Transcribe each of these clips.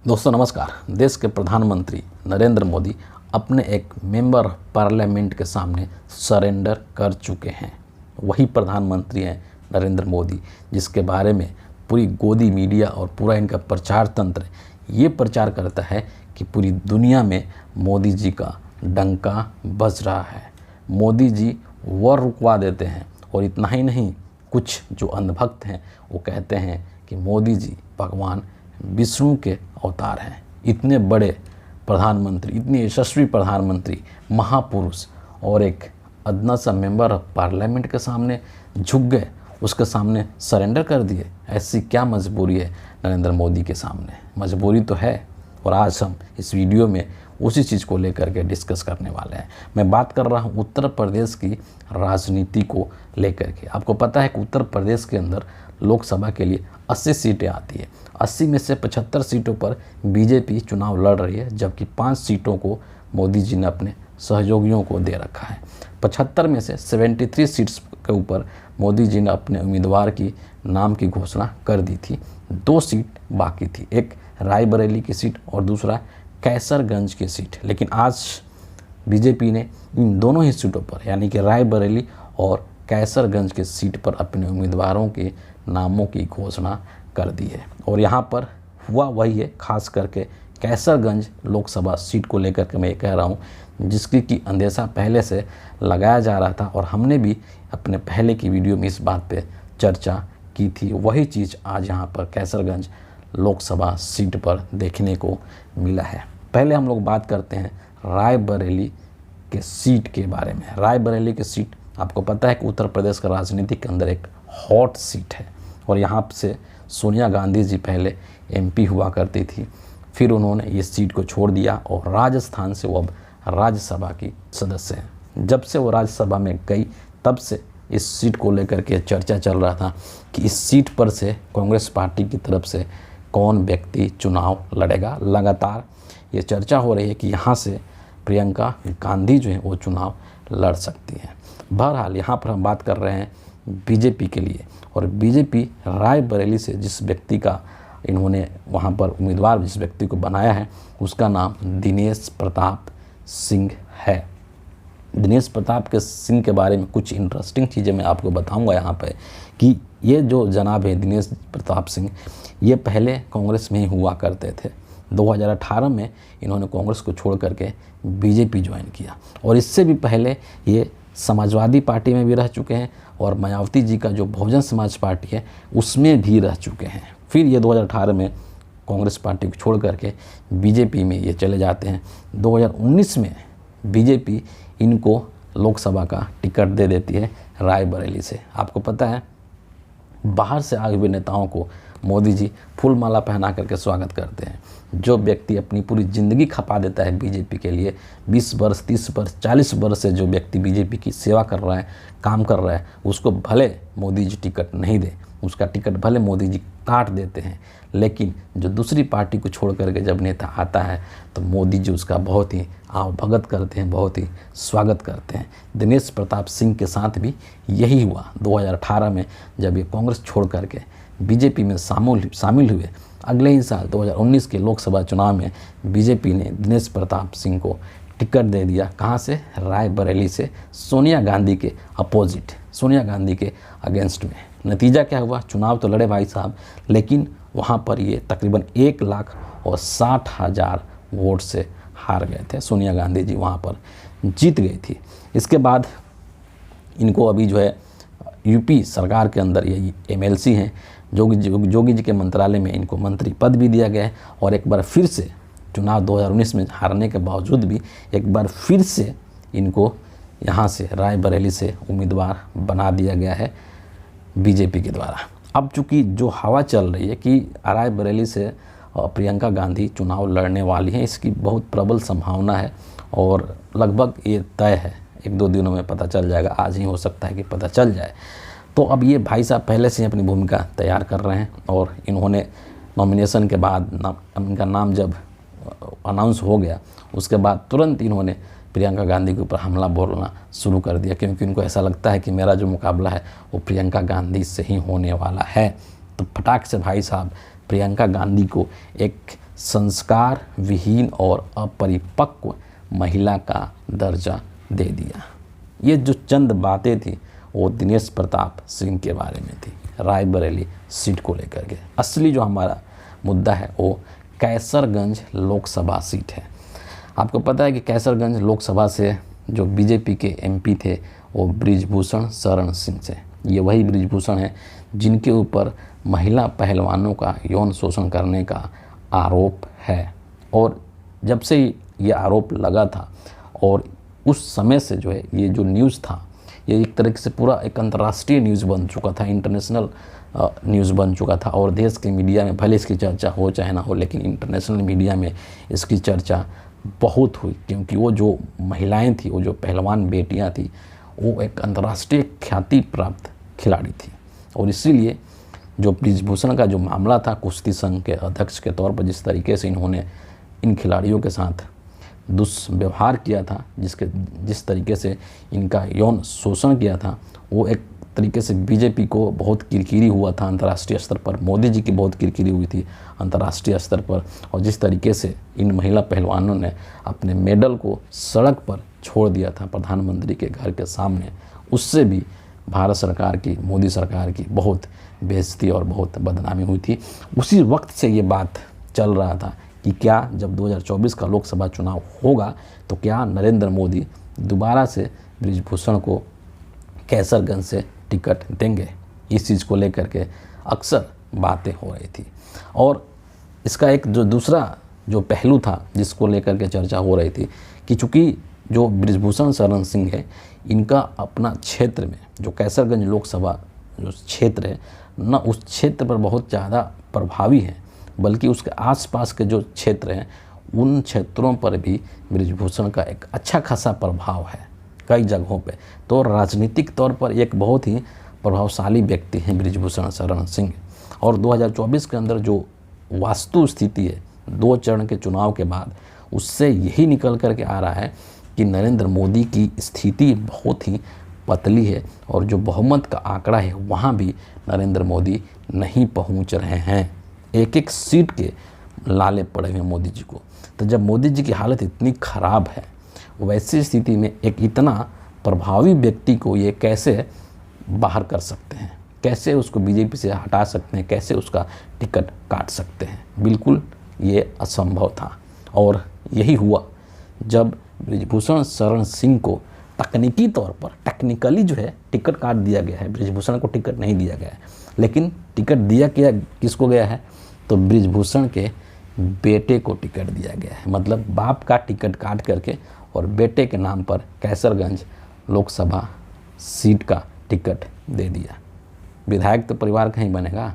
दोस्तों नमस्कार। देश के प्रधानमंत्री नरेंद्र मोदी अपने एक मेंबर ऑफ पार्लियामेंट के सामने सरेंडर कर चुके हैं। वही प्रधानमंत्री हैं नरेंद्र मोदी, जिसके बारे में पूरी गोदी मीडिया और पूरा इनका प्रचार तंत्र ये प्रचार करता है कि पूरी दुनिया में मोदी जी का डंका बज रहा है। मोदी जी वॉर रुकवा देते हैं और इतना ही नहीं, कुछ जो अंधभक्त हैं वो कहते हैं कि मोदी जी भगवान विष्णु के अवतार हैं। इतने बड़े प्रधानमंत्री, इतने यशस्वी प्रधानमंत्री, महापुरुष और एक अदना सा मेंबर ऑफ पार्लियामेंट के सामने झुक गए, उसके सामने सरेंडर कर दिए। ऐसी क्या मजबूरी है नरेंद्र मोदी के सामने? मजबूरी तो है, और आज हम इस वीडियो में उसी चीज़ को लेकर के डिस्कस करने वाले हैं। मैं बात कर रहा हूँ उत्तर प्रदेश की राजनीति को लेकर के। आपको पता है कि उत्तर प्रदेश के अंदर लोकसभा के लिए 80 सीटें आती है। 80 में से 75 सीटों पर बीजेपी चुनाव लड़ रही है, जबकि 5 सीटों को मोदी जी ने अपने सहयोगियों को दे रखा है। 75 में से 73 सीट्स के ऊपर मोदी जी ने अपने उम्मीदवार की नाम की घोषणा कर दी थी। 2 सीट बाकी थी, एक रायबरेली की सीट और दूसरा कैसरगंज की सीट। लेकिन आज बीजेपी ने इन दोनों ही सीटों पर, यानी कि रायबरेली और कैसरगंज की सीट पर अपने उम्मीदवारों के नामों की घोषणा कर दी है। और यहाँ पर हुआ वही है, खास करके कैसरगंज लोकसभा सीट को लेकर के मैं ये कह रहा हूँ, जिसकी कि अंदेशा पहले से लगाया जा रहा था और हमने भी अपने पहले की वीडियो में इस बात पे चर्चा की थी। वही चीज़ आज यहाँ पर कैसरगंज लोकसभा सीट पर देखने को मिला है। पहले हम लोग बात करते हैं रायबरेली के सीट के बारे में। रायबरेली की सीट आपको पता है कि उत्तर प्रदेश का राजनीति के अंदर एक हॉट सीट है, और यहाँ से सोनिया गांधी जी पहले एमपी हुआ करती थी, फिर उन्होंने ये सीट को छोड़ दिया और राजस्थान से वो अब राज्यसभा की सदस्य हैं। जब से वो राज्यसभा में गई तब से इस सीट को लेकर के चर्चा चल रहा था कि इस सीट पर से कांग्रेस पार्टी की तरफ से कौन व्यक्ति चुनाव लड़ेगा। लगातार ये चर्चा हो रही है कि यहाँ से प्रियंका गांधी जो है वो चुनाव लड़ सकती हैं। बहरहाल यहाँ पर हम बात कर रहे हैं बीजेपी के लिए, और बीजेपी रायबरेली से जिस व्यक्ति का इन्होंने वहाँ पर उम्मीदवार जिस व्यक्ति को बनाया है उसका नाम दिनेश प्रताप सिंह है। दिनेश प्रताप के सिंह के बारे में कुछ इंटरेस्टिंग चीज़ें मैं आपको बताऊंगा यहाँ पे कि ये जो जनाब है दिनेश प्रताप सिंह, ये पहले कांग्रेस में ही हुआ करते थे। 2018 में इन्होंने कांग्रेस को छोड़ करके बीजेपी ज्वाइन किया, और इससे भी पहले ये समाजवादी पार्टी में भी रह चुके हैं और मायावती जी का जो बहुजन समाज पार्टी है उसमें भी रह चुके हैं। फिर ये 2018 में कांग्रेस पार्टी को छोड़ करके बीजेपी में ये चले जाते हैं। 2019 में बीजेपी इनको लोकसभा का टिकट दे देती है रायबरेली से। आपको पता है बाहर से आए हुए नेताओं को मोदी जी फूल माला पहना करके स्वागत करते हैं। जो व्यक्ति अपनी पूरी ज़िंदगी खपा देता है बीजेपी के लिए, 20 वर्ष 30 वर्ष 40 वर्ष से जो व्यक्ति बीजेपी की सेवा कर रहा है, काम कर रहा है, उसको भले मोदी जी टिकट नहीं दे, उसका टिकट भले मोदी जी काट देते हैं, लेकिन जो दूसरी पार्टी को छोड़ करके जब नेता आता है तो मोदी जी उसका बहुत ही आवभगत करते हैं, बहुत ही स्वागत करते हैं। दिनेश प्रताप सिंह के साथ भी यही हुआ। 2018 में जब ये कांग्रेस छोड़ करके बीजेपी में शामिल हुए, अगले ही साल 2019 के लोकसभा चुनाव में बीजेपी ने दिनेश प्रताप सिंह को टिकट दे दिया। कहाँ से? रायबरेली से, सोनिया गांधी के अपोजिट, सोनिया गांधी के अगेंस्ट में। नतीजा क्या हुआ? चुनाव तो लड़े भाई साहब, लेकिन वहाँ पर ये तकरीबन 1,60,000 वोट से हार गए थे। सोनिया गांधी जी वहाँ पर जीत गई थी। इसके बाद इनको अभी जो है यूपी सरकार के अंदर ये एमएलसी हैं, जोगी जी के मंत्रालय में इनको मंत्री पद भी दिया गया है, और एक बार फिर से चुनाव 2019 में हारने के बावजूद भी एक बार फिर से इनको यहाँ से रायबरेली से उम्मीदवार बना दिया गया है बीजेपी के द्वारा। अब चूँकि जो हवा चल रही है कि रायबरेली से प्रियंका गांधी चुनाव लड़ने वाली हैं, इसकी बहुत प्रबल संभावना है और लगभग ये तय है। 1-2 दिनों में पता चल जाएगा, आज ही हो सकता है कि पता चल जाए। तो अब ये भाई साहब पहले से ही अपनी भूमिका तैयार कर रहे हैं, और इन्होंने नॉमिनेशन के बाद इनका नाम जब अनाउंस हो गया उसके बाद तुरंत इन्होंने प्रियंका गांधी के ऊपर हमला बोलना शुरू कर दिया, क्योंकि उनको ऐसा लगता है कि मेरा जो मुकाबला है वो प्रियंका गांधी से ही होने वाला है। तो फटाक से भाई साहब प्रियंका गांधी को एक संस्कार विहीन और अपरिपक्व महिला का दर्जा दे दिया। ये जो चंद बातें थी वो दिनेश प्रताप सिंह के बारे में थी, रायबरेली सीट को लेकर के। असली जो हमारा मुद्दा है वो कैसरगंज लोकसभा सीट है। आपको पता है कि कैसरगंज लोकसभा से जो बीजेपी के एमपी थे वो बृजभूषण शरण सिंह थे। ये वही बृजभूषण है जिनके ऊपर महिला पहलवानों का यौन शोषण करने का आरोप है। और जब से ये आरोप लगा था और उस समय से जो है ये जो न्यूज़ था ये एक तरह से पूरा एक अंतर्राष्ट्रीय न्यूज़ बन चुका था, इंटरनेशनल न्यूज़ बन चुका था। और देश के मीडिया में भले इसकी चर्चा हो चाहे ना हो, लेकिन इंटरनेशनल मीडिया में इसकी चर्चा बहुत हुई, क्योंकि वो जो महिलाएं थी, वो जो पहलवान बेटियां थी, वो एक अंतर्राष्ट्रीय ख्याति प्राप्त खिलाड़ी थी। और इसीलिए जो बृजभूषण का जो मामला था, कुश्ती संघ के अध्यक्ष के तौर पर जिस तरीके से इन्होंने इन खिलाड़ियों के साथ दुष्व्यवहार किया था, जिस तरीके से इनका यौन शोषण किया था, वो एक तरीके से बीजेपी को बहुत किरकिरी हुआ था अंतर्राष्ट्रीय स्तर पर। मोदी जी की बहुत किरकिरी हुई थी अंतर्राष्ट्रीय स्तर पर। और जिस तरीके से इन महिला पहलवानों ने अपने मेडल को सड़क पर छोड़ दिया था प्रधानमंत्री के घर के सामने, उससे भी भारत सरकार की, मोदी सरकार की बहुत बेइज्जती और बहुत बदनामी हुई थी। उसी वक्त से ये बात चल रहा था कि क्या जब 2024 का लोकसभा चुनाव होगा तो क्या नरेंद्र मोदी दोबारा से बृजभूषण को कैसरगंज से टिकट देंगे। इस चीज़ को लेकर के अक्सर बातें हो रही थी। और इसका एक जो दूसरा जो पहलू था जिसको लेकर के चर्चा हो रही थी कि चूँकि जो बृजभूषण शरण सिंह है, इनका अपना क्षेत्र में जो कैसरगंज लोकसभा जो क्षेत्र है न, उस क्षेत्र पर बहुत ज़्यादा प्रभावी है, बल्कि उसके आसपास के जो क्षेत्र हैं उन क्षेत्रों पर भी बृजभूषण का एक अच्छा खासा प्रभाव है कई जगहों पे। तो राजनीतिक तौर पर एक बहुत ही प्रभावशाली व्यक्ति हैं बृजभूषण शरण सिंह। और 2024 के अंदर जो वास्तु स्थिति है 2 चरण के चुनाव के बाद, उससे यही निकल कर के आ रहा है कि नरेंद्र मोदी की स्थिति बहुत ही पतली है और जो बहुमत का आंकड़ा है वहाँ भी नरेंद्र मोदी नहीं पहुँच रहे हैं। एक एक सीट के लाले पड़े हुए मोदी जी को। तो जब मोदी जी की हालत इतनी ख़राब है, वैसी स्थिति में एक इतना प्रभावी व्यक्ति को ये कैसे बाहर कर सकते हैं, कैसे उसको बीजेपी से हटा सकते हैं, कैसे उसका टिकट काट सकते हैं। बिल्कुल ये असंभव था। और यही हुआ जब बृजभूषण शरण सिंह को तकनीकी तौर पर, टेक्निकली जो है टिकट काट दिया गया है। बृजभूषण को टिकट नहीं दिया गया है, लेकिन टिकट दिया क्या किसको गया है, तो बृजभूषण के बेटे को टिकट दिया गया है। मतलब बाप का टिकट काट करके और बेटे के नाम पर कैसरगंज लोकसभा सीट का टिकट दे दिया। विधायक तो परिवार का ही बनेगा,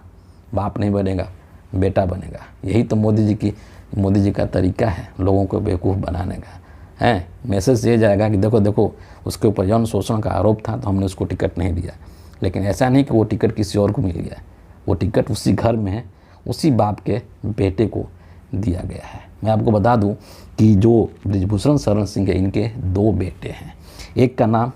बाप नहीं बनेगा, बेटा बनेगा। यही तो मोदी जी का तरीका है लोगों को बेवकूफ़ बनाने का है। मैसेज ये जाएगा कि देखो देखो उसके ऊपर यौन शोषण का आरोप था तो हमने उसको टिकट नहीं दिया। लेकिन ऐसा नहीं कि वो टिकट किसी और को मिल गया, वो टिकट उसी घर में है, उसी बाप के बेटे को दिया गया है। मैं आपको बता दूं कि जो बृजभूषण शरण सिंह है, इनके 2 बेटे हैं। एक का नाम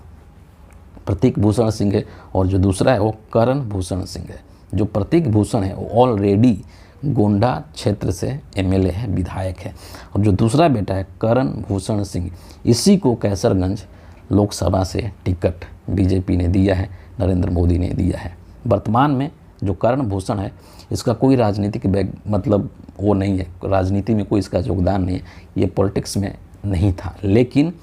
प्रतीक भूषण सिंह है और जो दूसरा है वो करण भूषण सिंह है। जो प्रतीक भूषण है वो ऑलरेडी गोंडा क्षेत्र से एमएलए है, विधायक है। और जो दूसरा बेटा है करण भूषण सिंह, इसी को कैसरगंज लोकसभा से टिकट बीजेपी ने दिया है, नरेंद्र मोदी ने दिया है। वर्तमान में जो करण भूषण है इसका कोई राजनीतिक मतलब वो नहीं है, राजनीति में कोई इसका योगदान नहीं है, ये पॉलिटिक्स में नहीं था। लेकिन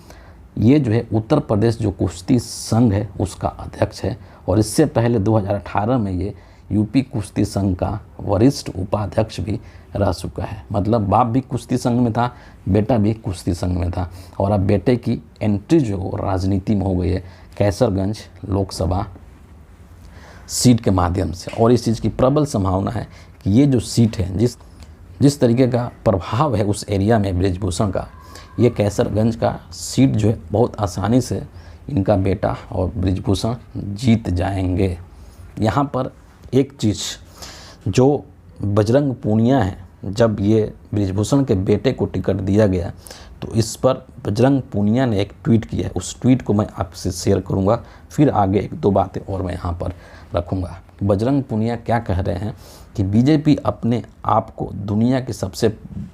ये जो है उत्तर प्रदेश जो कुश्ती संघ है उसका अध्यक्ष है और इससे पहले 2018 में ये यूपी कुश्ती संघ का वरिष्ठ उपाध्यक्ष भी रह चुका है। मतलब बाप भी कुश्ती संघ में था, बेटा भी कुश्ती संघ में था और अब बेटे की एंट्री जो राजनीति में हो गई है कैसरगंज लोकसभा सीट के माध्यम से। और इस चीज़ की प्रबल संभावना है कि ये जो सीट है, जिस तरीके का प्रभाव है उस एरिया में बृजभूषण का, ये कैसरगंज का सीट जो है बहुत आसानी से इनका बेटा और बृजभूषण जीत जाएंगे। यहाँ पर एक चीज़ जो बजरंग पूनिया है, जब ये बृजभूषण के बेटे को टिकट दिया गया तो इस पर बजरंग पूनिया ने एक ट्वीट किया है। उस ट्वीट को मैं आपसे शेयर करूँगा, फिर आगे 1-2 बातें और मैं यहाँ पर रखूँगा। बजरंग पूनिया क्या कह रहे हैं कि बीजेपी अपने आप को दुनिया की सबसे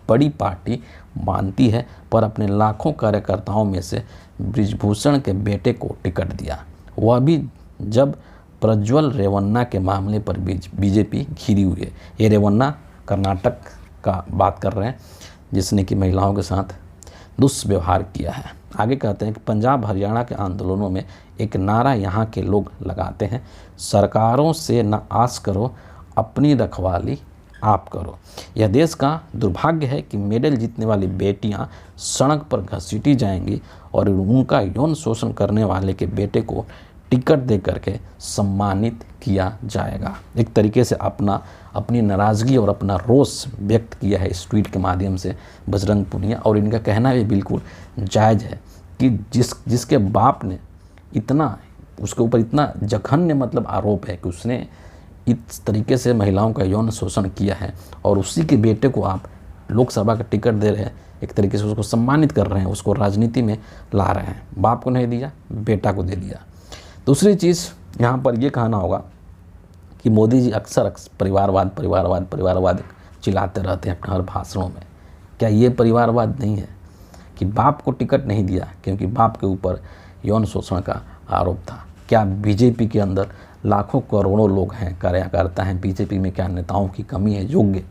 बड़ी पार्टी मानती है, पर अपने लाखों कार्यकर्ताओं में से बृजभूषण के बेटे को टिकट दिया, वह भी जब प्रज्वल रेवन्ना के मामले पर बीजेपी घिरी हुई है। ये रेवन्ना कर्नाटक का बात कर रहे हैं, जिसने कि महिलाओं के साथ दुष्व्यवहार किया है। आगे कहते हैं कि पंजाब हरियाणा के आंदोलनों में एक नारा यहाँ के लोग लगाते हैं, सरकारों से न आस करो, अपनी रखवाली आप करो। यह देश का दुर्भाग्य है कि मेडल जीतने वाली बेटियां सड़क पर घसीटी जाएंगी और उनका यौन शोषण करने वाले के बेटे को टिकट दे करके सम्मानित किया जाएगा। एक तरीके से अपनी नाराज़गी और अपना रोष व्यक्त किया है इस ट्वीट के माध्यम से बजरंग पुनिया। और इनका कहना भी बिल्कुल जायज़ है कि जिसके बाप ने उसके ऊपर इतना जघन्य मतलब आरोप है कि उसने इस तरीके से महिलाओं का यौन शोषण किया है, और उसी के बेटे को आप लोकसभा का टिकट दे रहे हैं, एक तरीके से उसको सम्मानित कर रहे हैं, उसको राजनीति में ला रहे हैं। बाप को नहीं दिया, बेटा को दे दिया। दूसरी चीज़ यहाँ पर यह कहना होगा कि मोदी जी अक्सर परिवारवाद चिल्लाते रहते हैं अपने हर भाषणों में। क्या ये परिवारवाद नहीं है कि बाप को टिकट नहीं दिया क्योंकि बाप के ऊपर यौन शोषण का आरोप था? क्या बीजेपी के अंदर लाखों करोड़ों लोग हैं, कार्यकर्ता हैं, बीजेपी में क्या नेताओं की कमी है योग्य?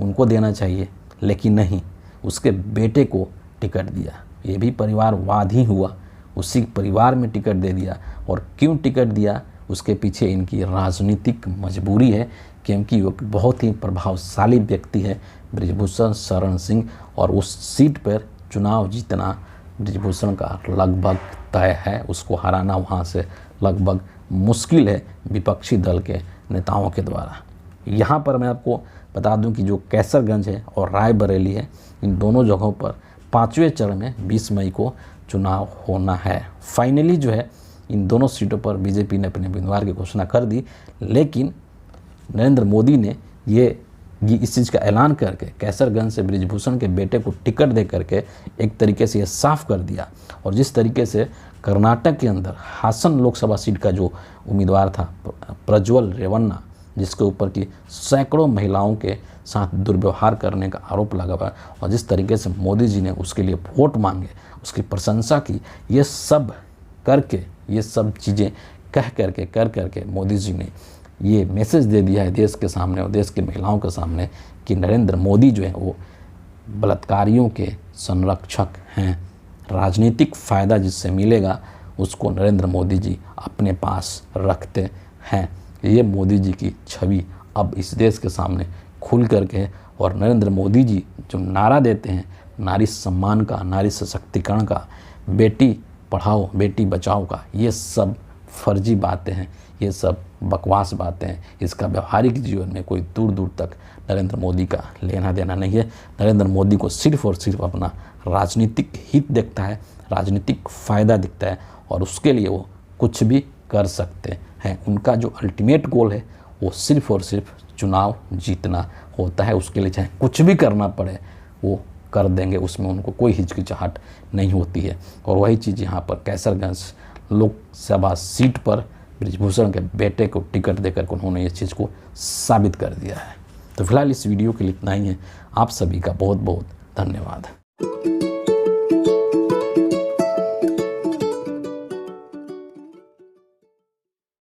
उनको देना चाहिए, लेकिन नहीं, उसके बेटे को टिकट दिया। ये भी परिवारवाद ही हुआ, उसी परिवार में टिकट दे दिया। और क्यों टिकट दिया? उसके पीछे इनकी राजनीतिक मजबूरी है, क्योंकि वो बहुत ही प्रभावशाली व्यक्ति है बृजभूषण शरण सिंह, और उस सीट पर चुनाव जीतना बृजभूषण का लगभग तय है। उसको हराना वहाँ से लगभग मुश्किल है विपक्षी दल के नेताओं के द्वारा। यहाँ पर मैं आपको बता दूं कि जो कैसरगंज है और रायबरेली है, इन दोनों जगहों पर 5वें चरण में 20 मई को चुनाव होना है। फाइनली जो है इन दोनों सीटों पर बीजेपी ने अपने उम्मीदवार की घोषणा कर दी, लेकिन नरेंद्र मोदी ने ये इस चीज़ का ऐलान करके कैसरगंज से बृजभूषण के बेटे को टिकट दे करके एक तरीके से ये साफ कर दिया। और जिस तरीके से कर्नाटक के अंदर हासन लोकसभा सीट का जो उम्मीदवार था प्रज्वल रेवन्ना, जिसके ऊपर की सैकड़ों महिलाओं के साथ दुर्व्यवहार करने का आरोप लगा हुआ, और जिस तरीके से मोदी जी ने उसके लिए वोट मांगे, उसकी प्रशंसा की, ये सब करके, ये सब चीज़ें कर करके मोदी जी ने ये मैसेज दे दिया है देश के सामने और देश की महिलाओं के सामने कि नरेंद्र मोदी जो है वो बलात्कारियों के संरक्षक हैं। राजनीतिक फ़ायदा जिससे मिलेगा उसको नरेंद्र मोदी जी अपने पास रखते हैं। ये मोदी जी की छवि अब इस देश के सामने खुल करके है। और नरेंद्र मोदी जी जो नारा देते हैं नारी सम्मान का, नारी सशक्तिकरण का, बेटी पढ़ाओ बेटी बचाओ का, ये सब फर्जी बातें हैं, ये सब बकवास बातें हैं। इसका व्यवहारिक जीवन में कोई दूर दूर तक नरेंद्र मोदी का लेना देना नहीं है। नरेंद्र मोदी को सिर्फ और सिर्फ अपना राजनीतिक हित दिखता है, राजनीतिक फ़ायदा दिखता है, और उसके लिए वो कुछ भी कर सकते हैं। उनका जो अल्टीमेट गोल है वो सिर्फ और सिर्फ चुनाव जीतना होता है। उसके लिए चाहे कुछ भी करना पड़े वो कर देंगे, उसमें उनको कोई हिचकिचाहट नहीं होती है। और वही चीज़ यहाँ पर कैसरगंज लोकसभा सीट पर बृजभूषण के बेटे को टिकट देकर उन्होंने इस चीज़ को साबित कर दिया है। तो फिलहाल इस वीडियो के लिए इतना ही है। आप सभी का बहुत बहुत धन्यवाद।